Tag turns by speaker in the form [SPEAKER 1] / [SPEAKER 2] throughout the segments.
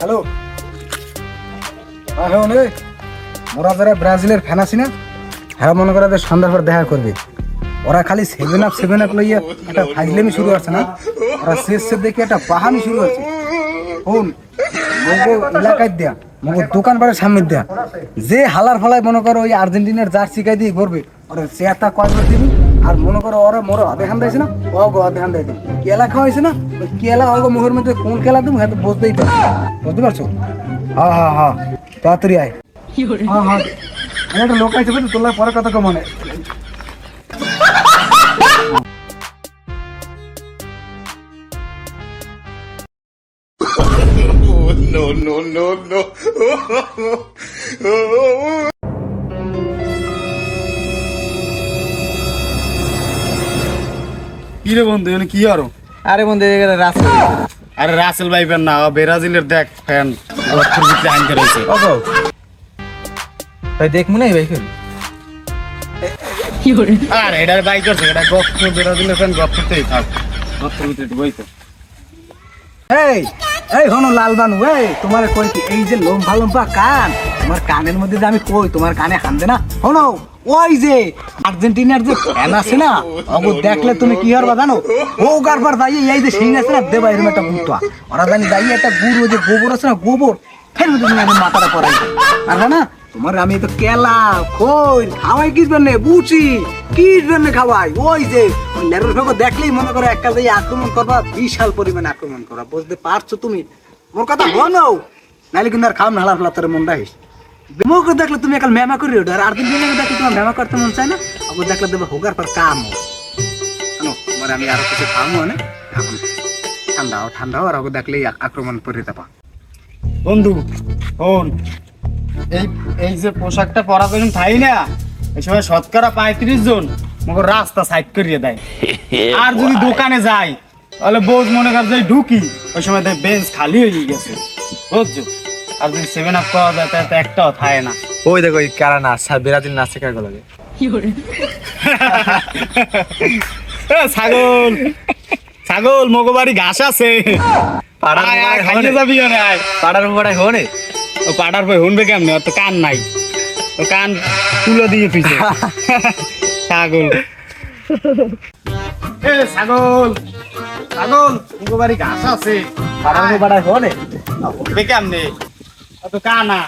[SPEAKER 1] Hello, এখন ওরা যারা ব্রাজিলের ফ্যান আছি না, হ্যাঁ মনে করে সন্ধ্যার পর দেখা করবে। ওরা খালি 7 আপ লইয়া একটা ফাইজলামি শুরু আছে না, ওরা শেষ দেখে একটা বাহানি শুরু আছে। কোন মগো এলাকায় দেয়া, মগো দোকান পাড়ের সামনে দেয়া, যে হালার ফালায় মনে করো ওই আর্জেন্টিনার জার্সি গায়ে দিয়ে ঘুরবে, ওরা চেয়ারটা কয়বার দিবি। আর মনে করো ওরা মোর দেখান দিয়েছে না, ও গো দেখান দেয় কেলা খাওয়াইছে না, ওই কেলা অগ মুখের মধ্যে কোন খেলা তুমি হয়তো বুঝতেই পারছো, বুঝতে পারছো? হ্যাঁ হ্যাঁ হ্যাঁ, তাড়াতাড়ি আয়। হ্যাঁ হ্যাঁ, একটা লোক আছে বুঝলি, তোলার পরে কথা কমনে।
[SPEAKER 2] No, no, no, no.
[SPEAKER 3] কি রে বন্ধু এনে কি আরো?
[SPEAKER 4] আরে বন্ধু রাসেল,
[SPEAKER 3] আরে রাসেল ভাই ফ্যান না, ব্রাজিলের দেখ ফ্যান আনতে রয়েছে।
[SPEAKER 4] ভাই দেখ মনে হয় ভাই
[SPEAKER 3] আর এটার বাইক আছে, এটা গপ ব্রাজিলের ফ্যান গপ করতেই থাক, গপ্পের ভিতরে একটু বইতে।
[SPEAKER 1] এই এই হনো লালবানু, এই তোমার কই কি এই যে লম্বা লম্বা কান, তোমার কানের মধ্যে যে আমি কই তোমার কানে হানবে না? হনো ওই যে আর্জেন্টিনার যে ফ্যান আছে না, ওগো দেখলে তুমি কি করবা জানো? ও গারবার দাইয়ে এই যে সিং আছে না, দেবা এরকম একটা গুঁতা, ওরা জানি দাইয়ে একটা গুড়, ওই যে গোবর আছে না, গোবর ফের মধ্যে তুমি একদম মাথাটা পড়াই আর না। তোমার আমি তো কেলা কই খাওয়াই কি জন্য বুঝি, কি জন্য খাওয়াই? ওই যে ওই লেরুর ফেগো দেখলেই মনে করো একটা যে আক্রমণ করবা, বিশাল পরিমাণে আক্রমণ করা, বুঝতে পারছো তুমি? মোর কথা বলো নাইলে কিন্তু আর খাও না, হালার ফালা তোর মন রাখিস। মোকে দেখলে তুমি একাল মেমা করি ওটা, আর আর্জেন্টিনাকে দেখলে তোমার মেমা করতে মন চায় না, ওকে দেখলে দেবে হোগার পর কাম জানো। তোমার আমি আরো কিছু খামো না, এখন ঠান্ডাও আর ওকে দেখলেই আক্রমণ করে দেবা।
[SPEAKER 3] বন্ধু শোন, এই এই যে পোশাকটা পরা যখন থাই না, এই সময় শতকরা 35 জন মগর রাস্তা সাইড করিয়ে দেয়। আর যদি দোকানে যাই তাহলে বোঝ মনে কর যাই ঢুকি, ওই সময় দেখ বেঞ্চ খালি হয়ে গেছে, বুঝছো? আর যদি 7 আপ পাওয়া যায় তাহলে তো একটাও থাকে না।
[SPEAKER 4] ওই দেখো ওই কারা নাচ, ব্রাজিল নাচে কারা লাগে।
[SPEAKER 3] ছাগল ছাগল মগো বাড়ি ঘাস আছে, খাইয়ে যাবি
[SPEAKER 4] পাড়ার উপরে হনে
[SPEAKER 3] ও পাটার পর শুনবে কেমনে? ওর তো কান নাই, ও কান তুলে দিয়ে পিছে ছাগল। এ ছাগল ছাগল মগো বাড়ি ঘাস আছে,
[SPEAKER 4] পাড়ার উপরে হনে
[SPEAKER 3] শুনবে কেমনে? ও তো কানা।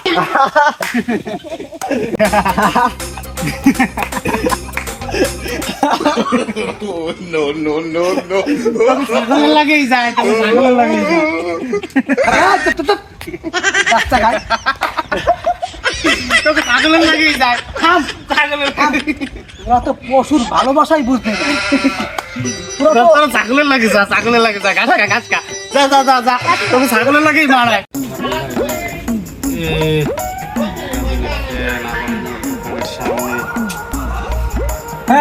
[SPEAKER 2] No, no, no, no.
[SPEAKER 3] ছাগলের লাগেই যায়, তবে ছাগলের লাগেই যায়।
[SPEAKER 1] রাস্তা খায়
[SPEAKER 3] তোকে ছাগলের লাগেই যায়, খাম ছাগলের খাম।
[SPEAKER 1] ওরা তো পশুর ভালোবাসাই বুঝতে পারে।
[SPEAKER 3] তোর ছাগলের লাগে যা, ছাগলের লাগে যা, ঘাস খা ঘাস খা, যা যা যা যা, তোকে ছাগলের লাগেই মারায়।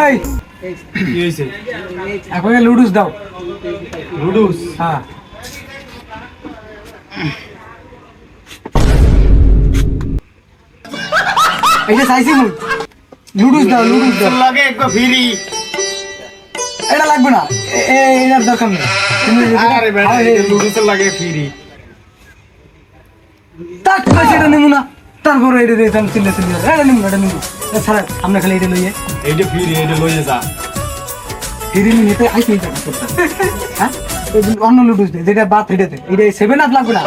[SPEAKER 1] এই
[SPEAKER 3] কি হয়েছে?
[SPEAKER 1] এখন লুডুস দাও।
[SPEAKER 3] লুডুস?
[SPEAKER 1] হ্যাঁ এইটা চাইছি মুই, লুডুস দাও, লুডুস দাও।
[SPEAKER 3] লাগে একবার ফিরি।
[SPEAKER 1] এটা লাগবে না, এটার দরকার নেই। তুমি
[SPEAKER 3] আরে বেটা, লুডুসের লাগে ফিরি।
[SPEAKER 1] তাক পয়সা এটা নেবো না, তারপরে এটা দিয়ে আমি চিল্লা চিল্লি এটা নিবো, এটা নিবো ছাড়া আমরা খালি এটা লইয়ে
[SPEAKER 3] এইটা ফিরি, এইটা লইয়ে যা।
[SPEAKER 1] ফিরি নিতে আইসি। হ্যাঁ অন্য লুডুস দে, যেটা বাদ হেঁটেতে এটা 7 আপ লাগবে না।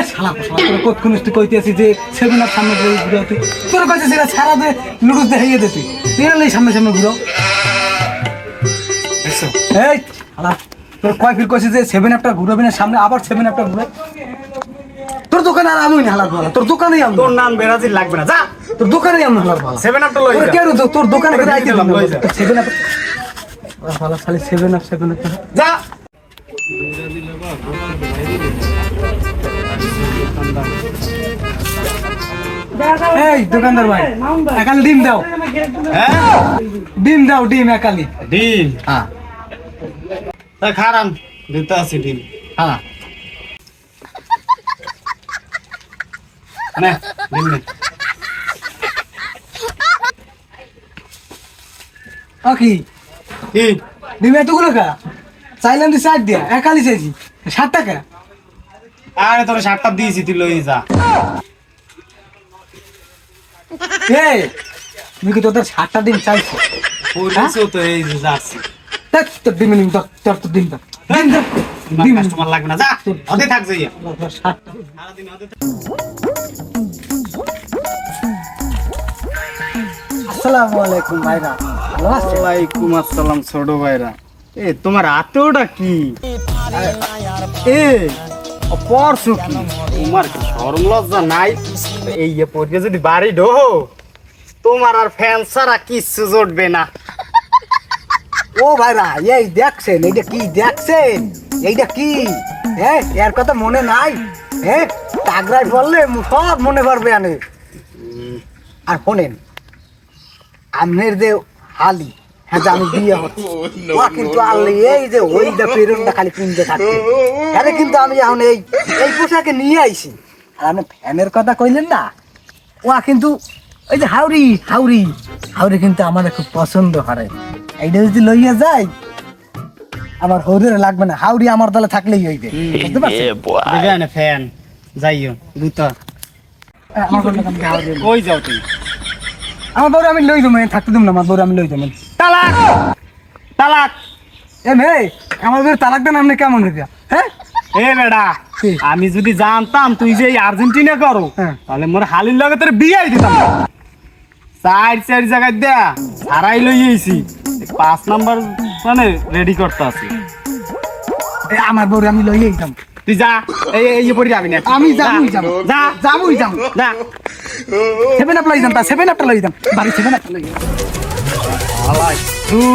[SPEAKER 1] শালা তোর কতক্ষণ কইতে আছি যে 7 আপ সামনে ঘুরে তুই, তোর কাছে সেটা ছাড়া দে, লুডুস দেখাইয়ে দে তুই, এরালেই সামনে সামনে ঘুরো।
[SPEAKER 3] দেখছো?
[SPEAKER 1] এই শালা তোর কয় ফির কইছে যে 7 আপটা ঘুরাবি না, সামনে আবার 7 আপটা ঘুরে। তোর দোকানে আর আমি না হালার ভালো, তোর দোকানেই আমি,
[SPEAKER 3] তোর নাম ব্রাজিল লাগবে না, যা।
[SPEAKER 1] তোর দোকানেই আমি হালার ভালো।
[SPEAKER 3] 7 আপটা লই যা।
[SPEAKER 1] কেন তোর দোকানে করে আইতে দিলাম,
[SPEAKER 3] লই যা।
[SPEAKER 1] 7 আপ ভালো, খালি 7 আপ
[SPEAKER 3] যা।
[SPEAKER 1] এই দোকানদার ভাই, একালি ডিম দাও।
[SPEAKER 3] হ্যাঁ
[SPEAKER 1] ডিম দাও, ডিম একালি।
[SPEAKER 3] ডিম?
[SPEAKER 1] হ্যাঁ
[SPEAKER 3] তা খারাম দিতে আছে ডিম।
[SPEAKER 1] হ্যাঁ
[SPEAKER 3] নে ডিম নে।
[SPEAKER 1] কি
[SPEAKER 3] কি
[SPEAKER 1] ডিম এতগুলো কা চাইলাম দি 4 দিয়া, একালি চাইছি 60 টাকা।
[SPEAKER 3] আরে তোর শার্টটা দিয়েছি তুই লই যা।
[SPEAKER 1] এই তুমি কি তোদের 7টা দিন চাইছো?
[SPEAKER 3] পরিছো তো এই যে যাচ্ছি।
[SPEAKER 1] দেখ তোর দিন মিনিম তোর তো দিন দাও। দিন দাও। দিন
[SPEAKER 3] কাস্টমার লাগবে না যা ওতে থাক যাইয়া।
[SPEAKER 1] 7টা।
[SPEAKER 3] সারাদিন ওতে থাক।
[SPEAKER 1] আসসালামু আলাইকুম ভাইরা, ভালো আছেন?
[SPEAKER 3] ওয়ালাইকুম আসসালাম ছোট ভাইরা। এ তোমার হাতে ওটা কি? এ পরশু কি তোমার কি শরম লজ্জা নাই? এই যে পড়ে যদি বাড়ি ঢো তোমার আর ফ্যান ছাড়া কিচ্ছু জুটবে না।
[SPEAKER 1] ও ভাইরা, এই দেখছেন এইটা কি দেখছেন? এইটা কি? হ্যাঁ এর কথা মনে নাই? হ্যাঁ টাগরাই বললে সব মনে পারবে আনে। আর শোনেন, আমনের যে হালি, হ্যাঁ যে আমি বিয়ে হচ্ছে ও কিন্তু আনলে এই যে ওইটা পেরনটা খালি কিনতে থাকছে। আরে কিন্তু আমি এখন এই এই পোশাকে নিয়ে আইছি। আর আপনি ফ্যানের কথা কইলেন না, ও কিন্তু ওই যে হাউরি হাউরি হাউরি কিন্তু আমাদের খুব পছন্দ করে। এইটা যদি লইয়া যাই আমার হৌরে লাগবে না, হাউরি আমার দলে থাকলেই হইবে। বুঝতে পারছেন?
[SPEAKER 3] দেখে না ফ্যান যাইও দুটো
[SPEAKER 1] আমার বউরে আমি হাউরি লই-
[SPEAKER 3] কই যাও তুমি?
[SPEAKER 1] আমার বউরে আমি লই দেবো, থাকতে দেব না, আমার বউরে আমি লই দেবো।
[SPEAKER 3] তালাক তালাক।
[SPEAKER 1] এ মেয়ে, আমার বউরে তালাক দেন আপনি কেমন হইবে? হ্যাঁ
[SPEAKER 3] এ বেড়া
[SPEAKER 1] কি?
[SPEAKER 3] আমি যদি জানতাম তুই যে এই আর্জেন্টিনা করো
[SPEAKER 1] হ্যাঁ।
[SPEAKER 3] তাহলে মোর হালির লগে তোর বিয়ে দিতাম না। চার জায়গায় দেয়া হারাই লই আইছি 5 নাম্বার মানে রেডি করতে আছে।
[SPEAKER 1] এ আমার বউরে আমি লই যাইতাম।
[SPEAKER 3] তুই যা এই এই পড়ি যাবি না।
[SPEAKER 1] আমি যাবই যাবো,
[SPEAKER 3] যা
[SPEAKER 1] যাবই যাবো।
[SPEAKER 3] যা
[SPEAKER 1] 7 আপ লই যাম, তা 7 আপটা লই যাম, বাড়ি 7 আপটা লই যাম।
[SPEAKER 3] তুই